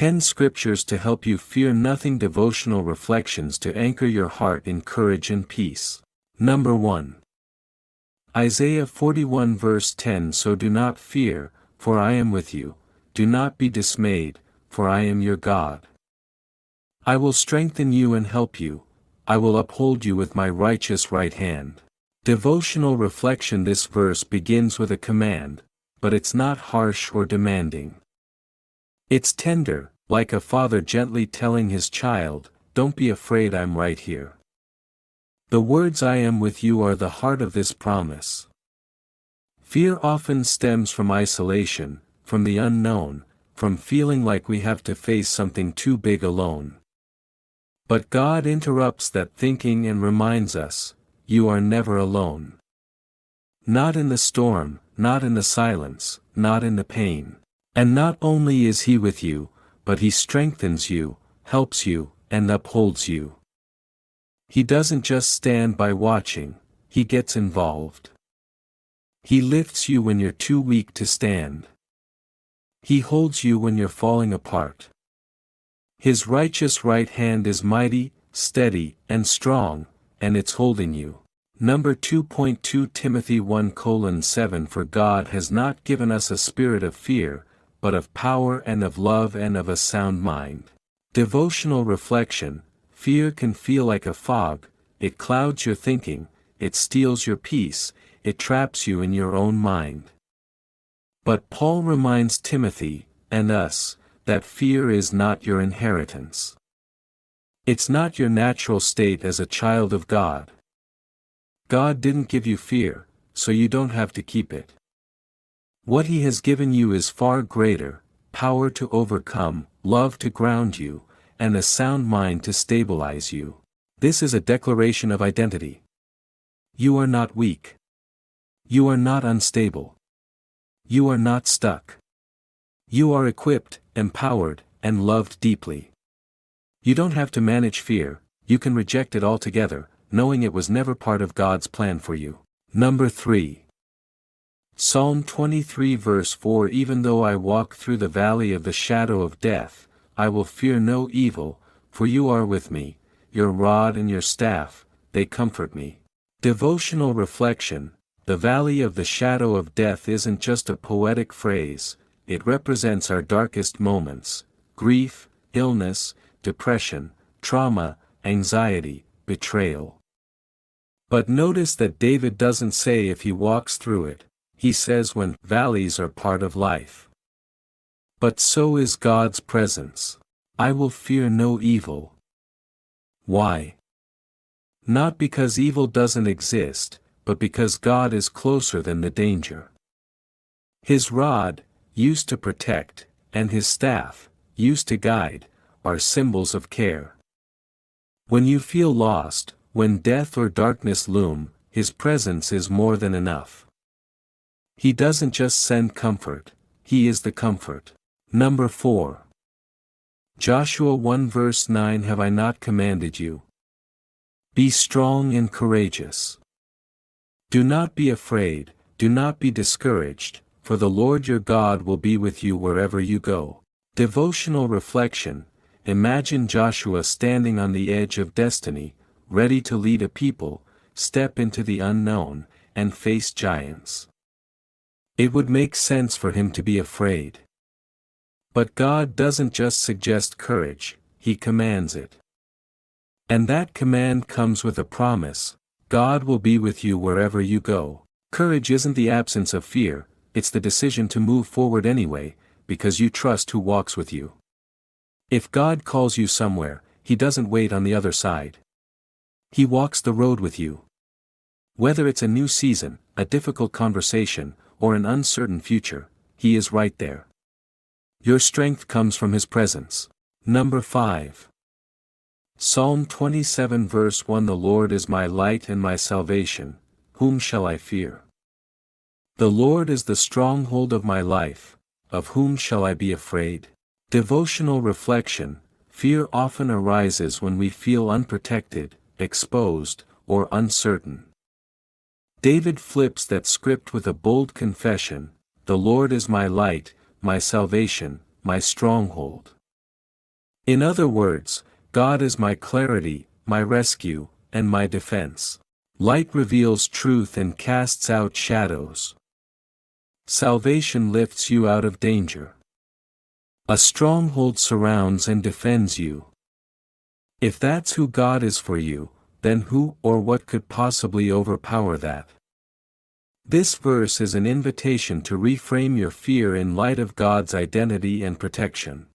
10 Scriptures to help you fear nothing. Devotional reflections to anchor your heart in courage and peace. Number 1. Isaiah 41 verse 10. So do not fear, for I am with you. Do not be dismayed, for I am your God. I will strengthen you and help you. I will uphold you with my righteous right hand. Devotional reflection. This verse begins with a command, but it's not harsh or demanding. It's tender, like a father gently telling his child, "Don't be afraid, I'm right here." The words "I am with you" are the heart of this promise. Fear often stems from isolation, from the unknown, from feeling like we have to face something too big alone. But God interrupts that thinking and reminds us, you are never alone. Not in the storm, not in the silence, not in the pain. And not only is He with you, but He strengthens you, helps you, and upholds you. He doesn't just stand by watching, He gets involved. He lifts you when you're too weak to stand. He holds you when you're falling apart. His righteous right hand is mighty, steady, and strong, and it's holding you. Number 2.2 Timothy 1:7 For God has not given us a spirit of fear, but of power and of love and of a sound mind. Devotional reflection. Fear can feel like a fog, it clouds your thinking, it steals your peace, it traps you in your own mind. But Paul reminds Timothy, and us, that fear is not your inheritance. It's not your natural state as a child of God. God didn't give you fear, so you don't have to keep it. What He has given you is far greater: power to overcome, love to ground you, and a sound mind to stabilize you. This is a declaration of identity. You are not weak. You are not unstable. You are not stuck. You are equipped, empowered, and loved deeply. You don't have to manage fear, you can reject it altogether, knowing it was never part of God's plan for you. Number 3. Psalm 23 verse 4 Even though I walk through the valley of the shadow of death, I will fear no evil, for you are with me, your rod and your staff, they comfort me. Devotional reflection. The valley of the shadow of death isn't just a poetic phrase, it represents our darkest moments: grief, illness, depression, trauma, anxiety, betrayal. But notice that David doesn't say if he walks through it. He says when valleys are part of life. But so is God's presence. I will fear no evil. Why? Not because evil doesn't exist, but because God is closer than the danger. His rod, used to protect, and His staff, used to guide, are symbols of care. When you feel lost, when death or darkness loom, His presence is more than enough. He doesn't just send comfort, He is the comfort. Number 4. Joshua 1 verse 9 Have I not commanded you? Be strong and courageous. Do not be afraid, do not be discouraged, for the Lord your God will be with you wherever you go. Devotional reflection. Imagine Joshua standing on the edge of destiny, ready to lead a people, step into the unknown, and face giants. It would make sense for him to be afraid. But God doesn't just suggest courage, He commands it. And that command comes with a promise: God will be with you wherever you go. Courage isn't the absence of fear, it's the decision to move forward anyway, because you trust who walks with you. If God calls you somewhere, He doesn't wait on the other side. He walks the road with you. Whether it's a new season, a difficult conversation, or an uncertain future, He is right there. Your strength comes from His presence. Number 5. Psalm 27 verse 1 The Lord is my light and my salvation, whom shall I fear? The Lord is the stronghold of my life, of whom shall I be afraid? Devotional reflection. Fear often arises when we feel unprotected, exposed, or uncertain. David flips that script with a bold confession: the Lord is my light, my salvation, my stronghold. In other words, God is my clarity, my rescue, and my defense. Light reveals truth and casts out shadows. Salvation lifts you out of danger. A stronghold surrounds and defends you. If that's who God is for you, then who or what could possibly overpower that? This verse is an invitation to reframe your fear in light of God's identity and protection.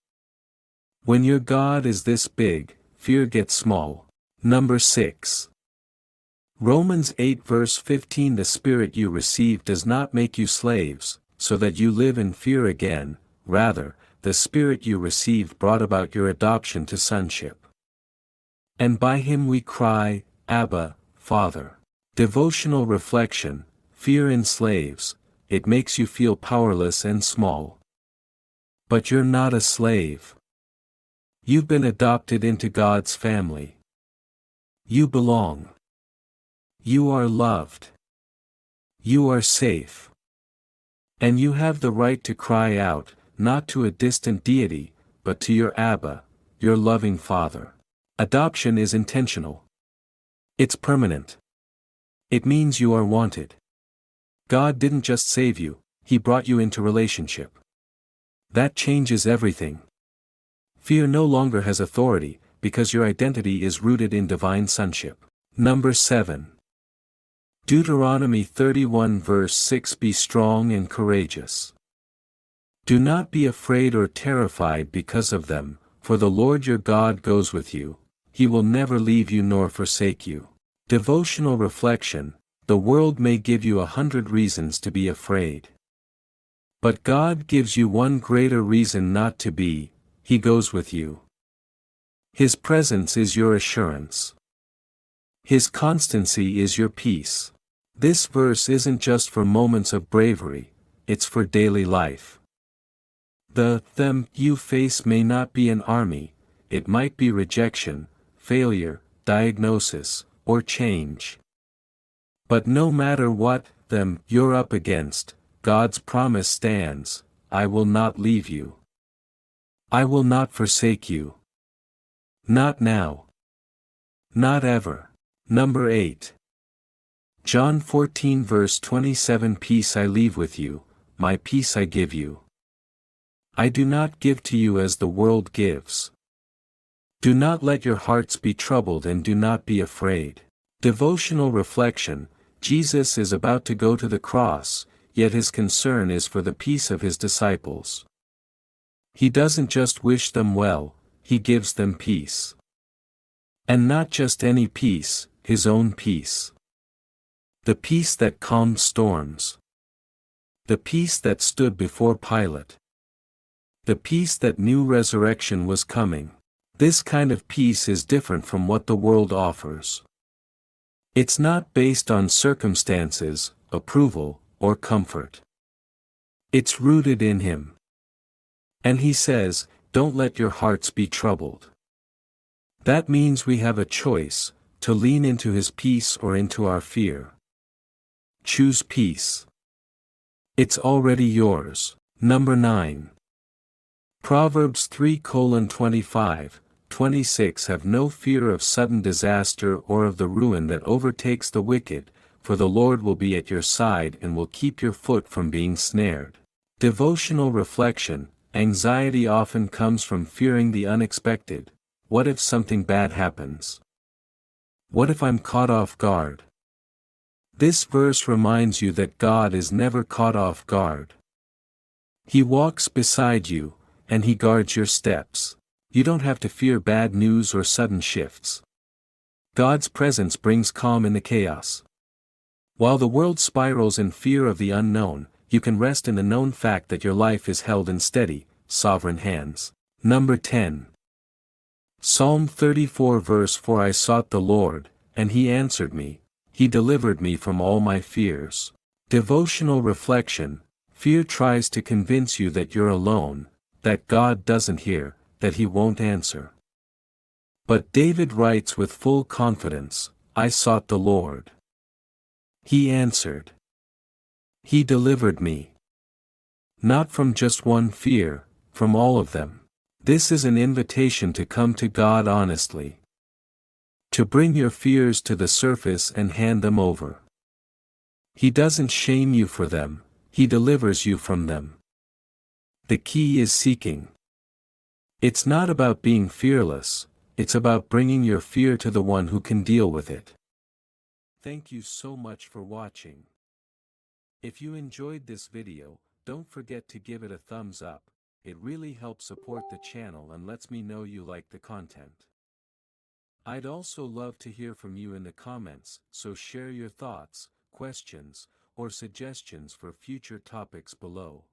When your God is this big, fear gets small. Number 6. Romans 8 verse 15. The Spirit you receive does not make you slaves, so that you live in fear again. Rather, the Spirit you received brought about your adoption to sonship. And by him we cry, Abba, Father. Devotional reflection. Fear enslaves, it makes you feel powerless and small. But you're not a slave. You've been adopted into God's family. You belong. You are loved. You are safe. And you have the right to cry out, not to a distant deity, but to your Abba, your loving Father. Adoption is intentional. It's permanent. It means you are wanted. God didn't just save you, He brought you into relationship. That changes everything. Fear no longer has authority, because your identity is rooted in divine sonship. Number 7. Deuteronomy 31 verse 6. Be strong and courageous. Do not be afraid or terrified because of them, for the Lord your God goes with you. He will never leave you nor forsake you. Devotional reflection. The world may give you 100 reasons to be afraid. But God gives you one greater reason not to be. He goes with you. His presence is your assurance. His constancy is your peace. This verse isn't just for moments of bravery, it's for daily life. The them you face may not be an army, it might be rejection, failure, diagnosis, or change. But no matter what them you're up against, God's promise stands, I will not leave you. I will not forsake you. Not now. Not ever. Number 8. John 14 verse 27. Peace I leave with you, my peace I give you. I do not give to you as the world gives. Do not let your hearts be troubled and do not be afraid. Devotional reflection. Jesus is about to go to the cross, yet his concern is for the peace of his disciples. He doesn't just wish them well, he gives them peace. And not just any peace, his own peace. The peace that calmed storms. The peace that stood before Pilate. The peace that knew resurrection was coming. This kind of peace is different from what the world offers. It's not based on circumstances, approval, or comfort. It's rooted in Him. And He says, don't let your hearts be troubled. That means we have a choice, to lean into His peace or into our fear. Choose peace. It's already yours. Number 9. Proverbs 3:25-26. Have no fear of sudden disaster or of the ruin that overtakes the wicked, for the Lord will be at your side and will keep your foot from being snared. Devotional reflection. Anxiety often comes from fearing the unexpected. What if something bad happens? What if I'm caught off guard? This verse reminds you that God is never caught off guard. He walks beside you, and He guards your steps. You don't have to fear bad news or sudden shifts. God's presence brings calm in the chaos. While the world spirals in fear of the unknown, you can rest in the known fact that your life is held in steady, sovereign hands. Number 10. Psalm 34 verse 4. I sought the Lord, and He answered me. He delivered me from all my fears. Devotional reflection. Fear tries to convince you that you're alone, that God doesn't hear, that He won't answer. But David writes with full confidence, I sought the Lord. He answered. He delivered me. Not from just one fear, from all of them. This is an invitation to come to God honestly. To bring your fears to the surface and hand them over. He doesn't shame you for them, He delivers you from them. The key is seeking. It's not about being fearless, it's about bringing your fear to the one who can deal with it. Thank you so much for watching. If you enjoyed this video, don't forget to give it a thumbs up. It really helps support the channel and lets me know you like the content. I'd also love to hear from you in the comments, so share your thoughts, questions, or suggestions for future topics below.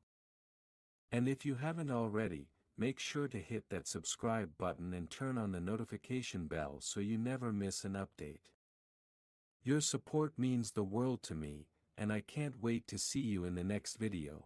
And if you haven't already, make sure to hit that subscribe button and turn on the notification bell so you never miss an update. Your support means the world to me, and I can't wait to see you in the next video.